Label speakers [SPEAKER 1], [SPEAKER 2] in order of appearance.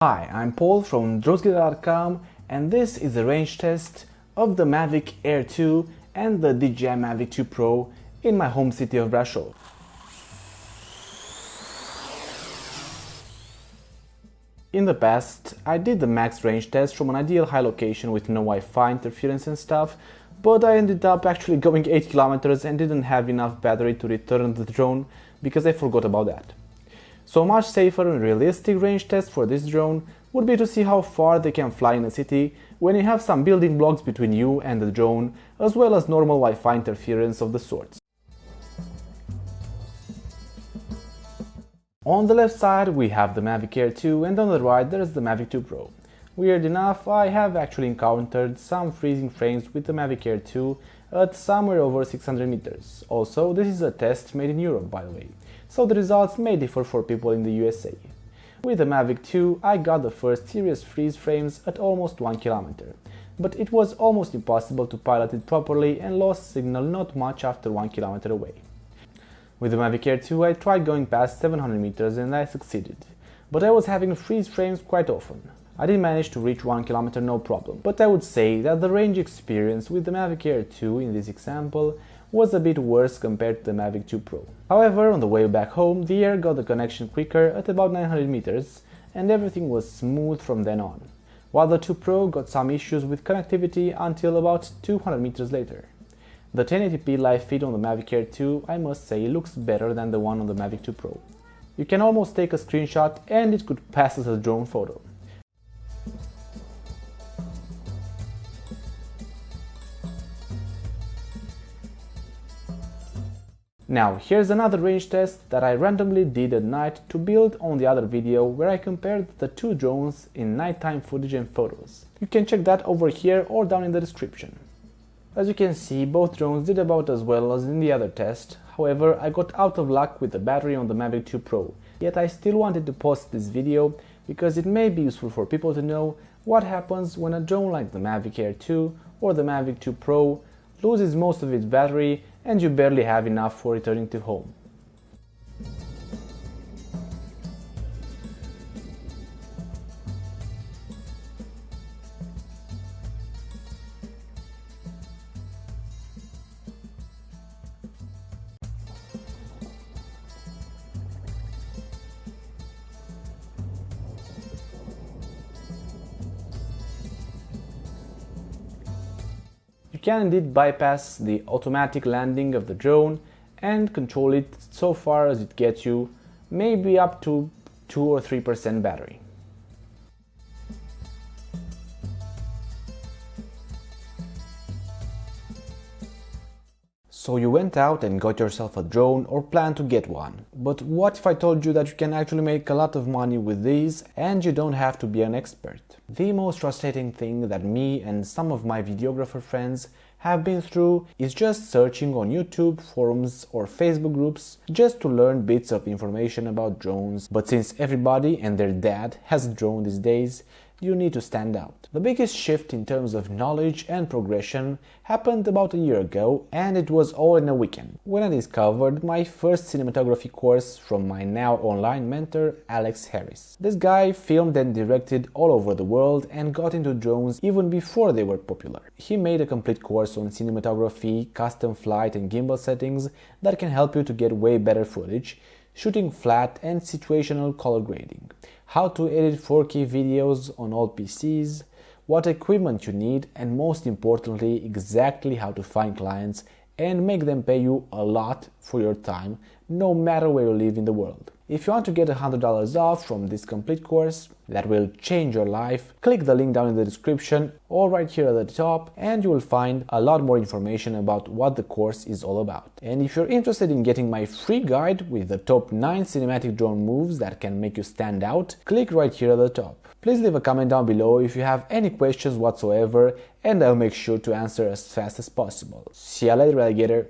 [SPEAKER 1] Hi, I'm Paul from dronesgear.com and this is a range test of the Mavic Air 2 and the DJI Mavic 2 Pro in my home city of Brașov. In the past, I did the max range test from an ideal high location with no Wi-Fi interference and stuff, but I ended up actually going 8 kilometers and didn't have enough battery to return the drone because I forgot about that. So a much safer and realistic range test for this drone would be to see how far they can fly in a city when you have some building blocks between you and the drone, as well as normal Wi-Fi interference of the sorts. On the left side we have the Mavic Air 2 and on the right there is the Mavic 2 Pro. Weird enough, I have actually encountered some freezing frames with the Mavic Air 2 at somewhere over 600 meters. Also, this is a test made in Europe, by the way, so the results may differ for people in the USA. With the Mavic 2, I got the first serious freeze frames at almost 1 kilometer, but it was almost impossible to pilot it properly and lost signal not much after 1 kilometer away. With the Mavic Air 2, I tried going past 700 meters and I succeeded, but I was having freeze frames quite often. I did manage to reach 1 kilometer no problem, but I would say that the range experience with the Mavic Air 2 in this example was a bit worse compared to the Mavic 2 Pro. However, on the way back home, the Air got the connection quicker at about 900 meters and everything was smooth from then on, while the 2 Pro got some issues with connectivity until about 200 meters later. The 1080p live feed on the Mavic Air 2, I must say, looks better than the one on the Mavic 2 Pro. You can almost take a screenshot and it could pass as a drone photo. Now, here's another range test that I randomly did at night to build on the other video where I compared the two drones in nighttime footage and photos. You can check that over here or down in the description. As you can see, both drones did about as well as in the other test. However, I got out of luck with the battery on the Mavic 2 Pro. Yet I still wanted to post this video because it may be useful for people to know what happens when a drone like the Mavic Air 2 or the Mavic 2 Pro loses most of its battery and you barely have enough for returning to home. You can indeed bypass the automatic landing of the drone and control it so far as it gets you, maybe up to 2 or 3% battery. So you went out and got yourself a drone or plan to get one. But what if I told you that you can actually make a lot of money with these and you don't have to be an expert? The most frustrating thing that me and some of my videographer friends have been through is just searching on YouTube, forums or Facebook groups just to learn bits of information about drones. But since everybody and their dad has a drone these days, you need to stand out. The biggest shift in terms of knowledge and progression happened about a year ago, and it was all in a weekend, when I discovered my first cinematography course from my now online mentor Alex Harris. This guy filmed and directed all over the world and got into drones even before they were popular. He made a complete course on cinematography, custom flight and gimbal settings that can help you to get way better footage, shooting flat and situational color grading, how to edit 4K videos on all PCs, what equipment you need, and most importantly, exactly how to find clients and make them pay you a lot for your time, no matter where you live in the world. If you want to get $100 off from this complete course that will change your life, click the link down in the description or right here at the top and you will find a lot more information about what the course is all about. And if you're interested in getting my free guide with the top 9 cinematic drone moves that can make you stand out, click right here at the top. Please leave a comment down below if you have any questions whatsoever and I'll make sure to answer as fast as possible. See ya later, alligator!